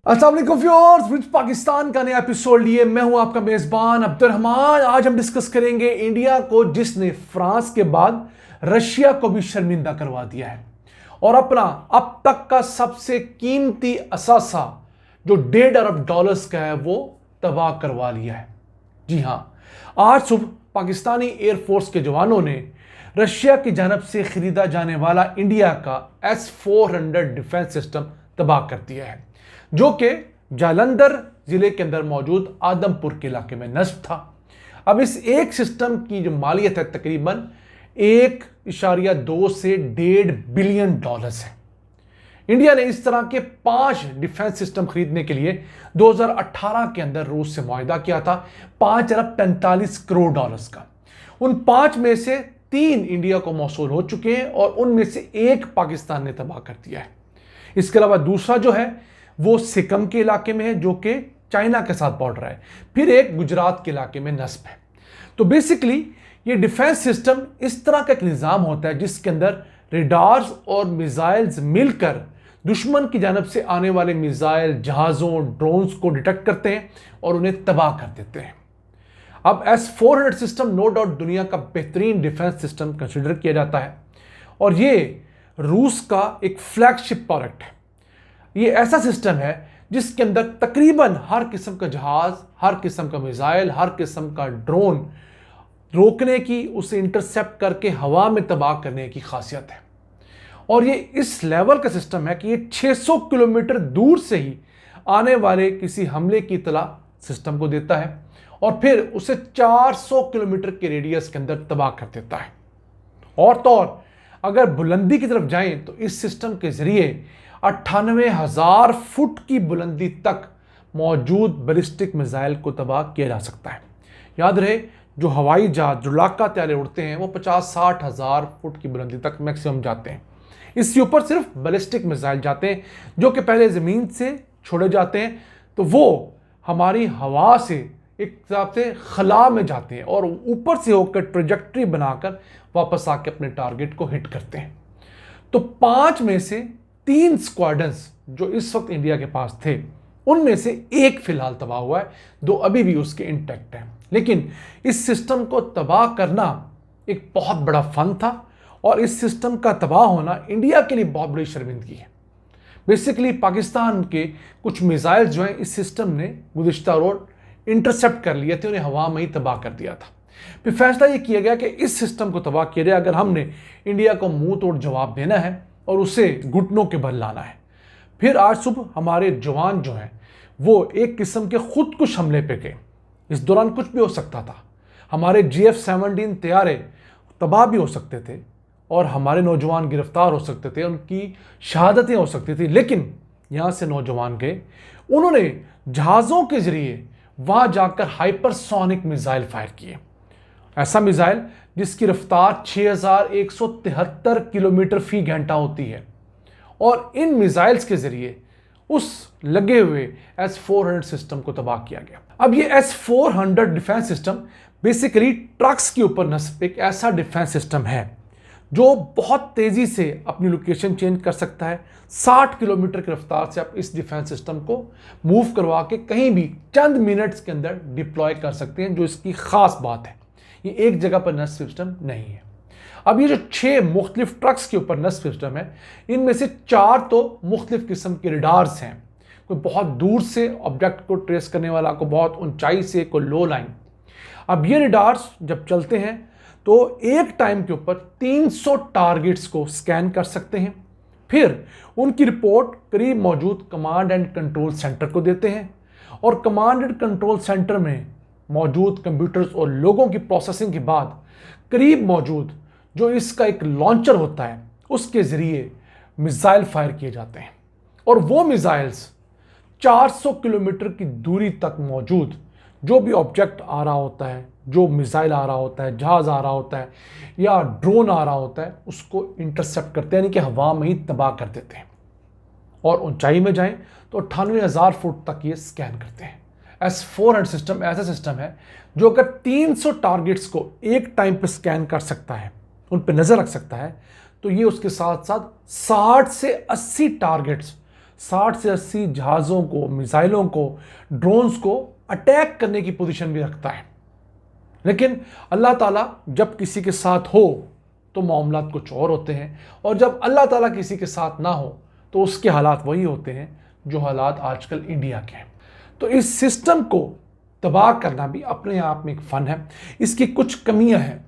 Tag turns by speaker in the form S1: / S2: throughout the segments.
S1: अस्सलाम वालेकुम viewers, bridge Pakistan का नया एपिसोड लिए मैं हूं आपका मेजबान अब्दुर्रहमान। आज हम डिस्कस करेंगे इंडिया को जिसने फ्रांस के बाद रशिया को भी शर्मिंदा करवा दिया है और अपना अब तक का सबसे कीमती असासा जो $1.5 अरब का है वो तबाह करवा लिया है। जी हां, आज सुबह पाकिस्तानी एयरफोर्स के जवानों ने रशिया की जानब से खरीदा जाने वाला इंडिया का S-400 डिफेंस सिस्टम तबाह कर दिया है, जो कि जालंधर जिले के अंदर मौजूद आदमपुर के इलाके में नस्ब था। अब इस एक सिस्टम की जो मालियत है तकरीबन 1.2 से $1.5 बिलियन है। इंडिया ने इस तरह के 5 डिफेंस सिस्टम खरीदने के लिए 2018 के अंदर रूस से मुआहिदा किया था $5 अरब 45 करोड़ का। उन 5 में से 3 इंडिया को मौसूल हो चुके हैं और उनमें से एक पाकिस्तान ने तबाह कर दिया है। इसके अलावा दूसरा जो है वो सिक्किम के इलाके में है, जो कि चाइना के साथ बॉर्डर है। फिर एक गुजरात के इलाके में नस्ब है। तो बेसिकली ये डिफेंस सिस्टम इस तरह का एक निज़ाम होता है जिसके अंदर रेडार्स और मिसाइल्स मिलकर दुश्मन की जानब से आने वाले मिसाइल, जहाज़ों, ड्रोन्स को डिटेक्ट करते हैं और उन्हें तबाह कर देते हैं। अब S-400 सिस्टम नो डाउट दुनिया का बेहतरीन डिफेंस सिस्टम कंसिडर किया जाता है और ये रूस का एक फ्लैगशिप प्रोडक्ट है। ये ऐसा सिस्टम है जिसके अंदर तकरीबन हर किस्म का जहाज, हर किस्म का मिसाइल, हर किस्म का ड्रोन रोकने की, उसे इंटरसेप्ट करके हवा में तबाह करने की खासियत है। और ये इस लेवल का सिस्टम है कि ये 600 किलोमीटर दूर से ही आने वाले किसी हमले की इत्तला सिस्टम को देता है और फिर उसे 400 किलोमीटर के रेडियस के अंदर तबाह कर देता है। और तो और अगर बुलंदी की तरफ जाएं तो इस सिस्टम के जरिए 98,000 फुट की बुलंदी तक मौजूद बैलिस्टिक मिसाइल को तबाह किया जा सकता है। याद रहे, जो हवाई जहाज, जो लाका त्यारे उड़ते हैं वो 50-60 हज़ार फुट की बुलंदी तक मैक्सिमम जाते हैं। इसके ऊपर सिर्फ बैलिस्टिक मिसाइल जाते हैं जो कि पहले ज़मीन से छोड़े जाते हैं, तो वो हमारी हवा से एक हिसाब से खला में जाते हैं और ऊपर से होकर ट्रेजेक्ट्री बनाकर वापस आके अपने टारगेट को हिट करते हैं। तो 5 में से 3 स्क्वाड्रंस जो इस वक्त इंडिया के पास थे उनमें से एक फिलहाल तबाह हुआ है, 2 अभी भी उसके इंटैक्ट हैं। लेकिन इस सिस्टम को तबाह करना एक बहुत बड़ा फन था और इस सिस्टम का तबाह होना इंडिया के लिए बहुत बड़ी शर्मिंदगी है। बेसिकली पाकिस्तान के कुछ मिसाइल जो हैं इस सिस्टम ने गुज़िश्ता रोज इंटरसेप्ट कर लिए थे, उन्हें हवा में ही तबाह कर दिया था। फिर फैसला ये किया गया कि इस सिस्टम को तबाह किया जाए अगर हमने इंडिया को मुंह तोड़ जवाब देना है और उसे घुटनों के बल लाना है। फिर आज सुबह हमारे जवान जो हैं वो एक किस्म के खुदकुश हमले पे गए। इस दौरान कुछ भी हो सकता था। हमारे GF-17 तैयारे तबाह भी हो सकते थे और हमारे नौजवान गिरफ्तार हो सकते थे, उनकी शहादतें हो सकती थी। लेकिन यहाँ से नौजवान गए, उन्होंने जहाज़ों के ज़रिए वहाँ जाकर हाइपरसोनिक मिसाइल फायर किए। ऐसा मिसाइल जिसकी रफ्तार 6173 किलोमीटर फी घंटा होती है और इन मिसाइल्स के जरिए उस लगे हुए S-400 सिस्टम को तबाह किया गया। अब ये S-400 defence system basically trucks के ऊपर नस्ब एक ऐसा डिफेंस सिस्टम है जो बहुत तेजी से अपनी लोकेशन चेंज कर सकता है। 60 किलोमीटर की रफ्तार से आप इस डिफेंस सिस्टम को मूव करवा के कहीं भी चंद मिनट्स के अंदर डिप्लॉय कर सकते हैं, जो इसकी खास बात है। ये एक जगह पर नस्ब सिस्टम नहीं है। अब ये जो 6 मुख्तलिफ ट्रक्स के ऊपर नस्ब सिस्टम है, इनमें से 4 तो मुख्तलिफ किस्म के रेडार्स हैं। कोई बहुत दूर से ऑब्जेक्ट को ट्रेस करने वाला, कोई बहुत ऊंचाई से, कोई लो लाइन। अब ये रेडार्स जब चलते हैं तो एक टाइम के ऊपर 300 टारगेट्स को स्कैन कर सकते हैं। फिर उनकी रिपोर्ट करीब मौजूद कमांड एंड कंट्रोल सेंटर को देते हैं और कमांड एंड कंट्रोल सेंटर में मौजूद कंप्यूटर्स और लोगों की प्रोसेसिंग के बाद करीब मौजूद जो इसका एक लॉन्चर होता है उसके ज़रिए मिसाइल फायर किए जाते हैं और वो मिसाइल्स 400 किलोमीटर की दूरी तक मौजूद जो भी ऑब्जेक्ट आ रहा होता है, जो मिसाइल आ रहा होता है, जहाज़ आ रहा होता है या ड्रोन आ रहा होता है, उसको इंटरसेप्ट करते हैं, यानी कि हवा में ही तबाह कर देते हैं। और ऊंचाई में जाएं तो 98,000 फुट तक ये स्कैन करते हैं। S-400 सिस्टम ऐसा सिस्टम है जो अगर 300 टारगेट्स को एक टाइम पे स्कैन कर सकता है, उन पे नज़र रख सकता है, तो ये उसके साथ साथ 60 से 80 टारगेट्स 60 से 80 जहाज़ों को, मिसाइलों को, ड्रोन्स को अटैक करने की पोजीशन भी रखता है। लेकिन अल्लाह ताला जब किसी के साथ हो तो मामलात कुछ और होते हैं, और जब अल्लाह ताला किसी के साथ ना हो तो उसके हालात वही होते हैं जो हालात आजकल इंडिया के हैं। तो इस सिस्टम को तबाह करना भी अपने आप में एक फ़न है। इसकी कुछ कमियां हैं।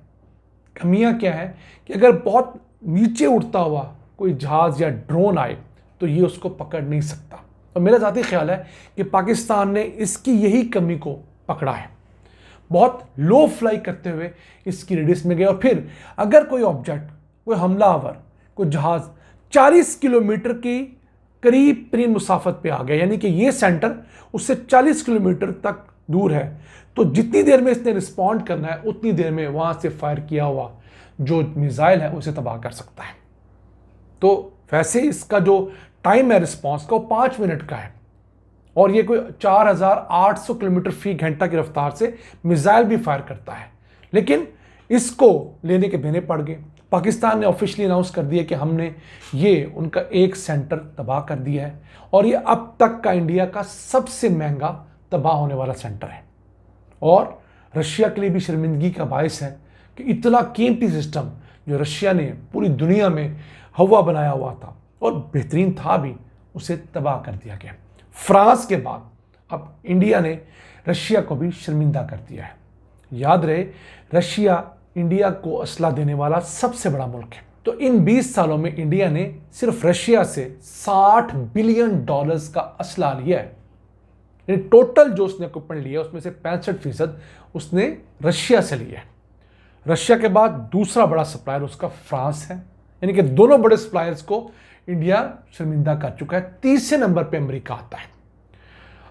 S1: कमियां क्या है कि अगर बहुत नीचे उड़ता हुआ कोई जहाज़ या ड्रोन आए तो ये उसको पकड़ नहीं सकता। और मेरा ज़ाती ख्याल है कि पाकिस्तान ने इसकी यही कमी को पकड़ा है, बहुत लो फ्लाई करते हुए इसकी रेडियस में गए। और फिर अगर कोई ऑब्जेक्ट, कोई हमलावर, कोई जहाज़ 40 किलोमीटर की करीब तरीन मुसाफत पे आ गया, यानी कि ये सेंटर उससे 40 किलोमीटर तक दूर है, तो जितनी देर में इसने रिस्पॉन्ड करना है उतनी देर में वहाँ से फायर किया हुआ जो मिसाइल है उसे तबाह कर सकता है। तो वैसे इसका जो टाइम है रिस्पॉन्स का वो 5 मिनट का है, और ये कोई 4800 किलोमीटर फी घंटा की रफ्तार से मिसाइल भी फायर करता है। लेकिन इसको लेने के देने पड़ गए। पाकिस्तान ने ऑफिशियली अनाउंस कर दिया कि हमने ये उनका एक सेंटर तबाह कर दिया है, और ये अब तक का इंडिया का सबसे महंगा तबाह होने वाला सेंटर है। और रशिया के लिए भी शर्मिंदगी का बायस है कि इतना कीमती सिस्टम जो रशिया ने पूरी दुनिया में हवा बनाया हुआ था और बेहतरीन था भी, उसे तबाह कर दिया गया। फ्रांस के बाद अब इंडिया ने रशिया को भी शर्मिंदा कर दिया है। याद रहे, रशिया इंडिया को असला देने वाला सबसे बड़ा मुल्क है। तो इन 20 सालों में इंडिया ने सिर्फ रशिया से $60 बिलियन का असला लिया है। टोटल जो उसने इक्विपमेंट लिया उसमें से 65% उसने रशिया से लिया है। रशिया के बाद दूसरा बड़ा सप्लायर उसका फ्रांस है, यानी कि दोनों बड़े सप्लायर्स को इंडिया शर्मिंदा कर चुका है। तीसरे नंबर पे अमेरिका आता है।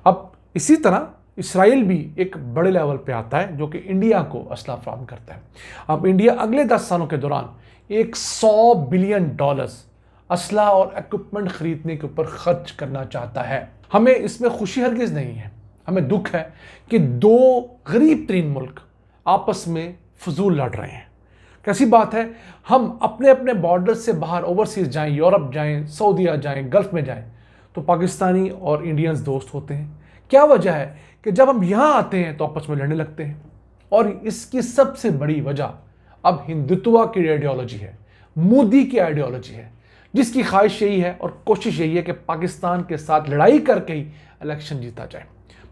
S1: अब इसी तरह इसराइल भी एक बड़े लेवल पे आता है जो कि इंडिया को असला फराहम करता है। अब इंडिया अगले 10 सालों के दौरान $100 बिलियन असला और इक्विपमेंट खरीदने के ऊपर खर्च करना चाहता है। हमें इसमें खुशी हरगिज नहीं है, हमें दुख है कि दो गरीब तरीन मुल्क आपस में फजूल लड़ रहे हैं। कैसी बात है, हम अपने अपने बॉर्डर से बाहर ओवरसीज जाएं, यूरोप जाएं, सऊदीया जाएं, गल्फ में जाएं, तो पाकिस्तानी और इंडियंस दोस्त होते हैं। क्या वजह है कि जब हम यहाँ आते हैं तो आपस में लड़ने लगते हैं। और इसकी सबसे बड़ी वजह अब हिंदुत्व की आइडियोलॉजी है, मोदी की आइडियोलॉजी है, जिसकी ख्वाहिश यही है और कोशिश यही है कि पाकिस्तान के साथ लड़ाई करके ही इलेक्शन जीता जाए।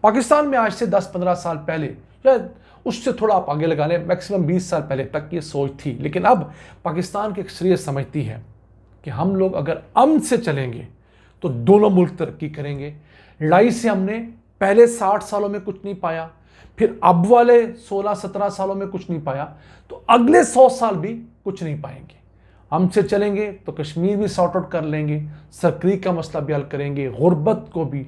S1: पाकिस्तान में आज से 10-15 साल पहले, या उससे थोड़ा आप आगे लगा लें, मैक्सिमम 20 साल पहले तक ये सोच थी। लेकिन अब पाकिस्तान की अक्सरियत समझती है कि हम लोग अगर अमन से चलेंगे तो दोनों मुल्क तरक्की करेंगे। लड़ाई से हमने पहले 60 सालों में कुछ नहीं पाया, फिर अब वाले 16-17 सालों में कुछ नहीं पाया, तो अगले 100 साल भी कुछ नहीं पाएंगे। हमसे चलेंगे तो कश्मीर भी सॉर्ट आउट कर लेंगे, सरक्रीक का मसला भी हल करेंगे, गुर्बत को भी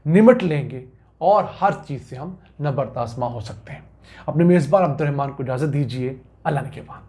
S1: निमट लेंगे, और हर चीज़ से हम नबरदास्मा हो सकते हैं। अपने मेज़बान अब्दुर्रहमान को इजाज़त दीजिए। अल्लाह ने के बाद।